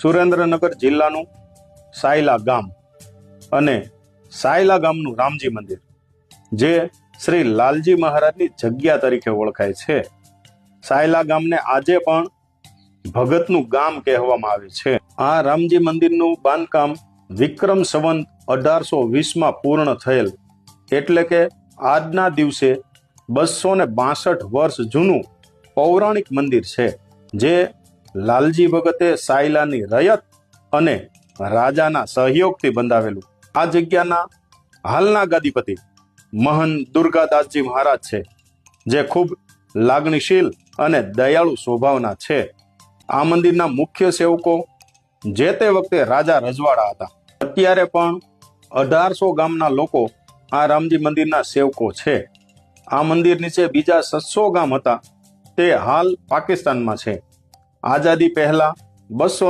સુરેન્દ્રનગર જિલ્લાનું સાયલા ગામ અને સાયલા ગામનું રામજી મંદિર, જે શ્રી લાલજી મહારાજની જગ્યા તરીકે ઓળખાય છે. સાયલા ગામને આજે પણ ભગતનું ગામ કહેવામાં આવે છે. આ રામજી મંદિરનું બાંધકામ વિક્રમ સંવત 1820માં પૂર્ણ થયેલ, એટલે કે આજના દિવસે 262 વર્ષ જૂનું પૌરાણિક મંદિર છે, જે લાલજી ભગતે સાયલાની રયત અને રાજાના સહયોગથી બંધાવેલું. આ જગ્યાના હાલના ગાદીપતિ મહંત દુર્ગાદાસજી મહારાજ છે, જે ખૂબ લાગણીશીલ અને દયાળુ સ્વભાવના છે. આ મંદિરના મુખ્ય સેવકો જે તે વખતે રાજા રજવાડા હતા. અત્યારે પણ 1800 ગામના લોકો આ રામજી મંદિરના સેવકો છે. આ મંદિર નીચે બીજા 700 ગામ હતા, તે હાલ પાકિસ્તાનમાં છે. આઝાદી પહેલા 200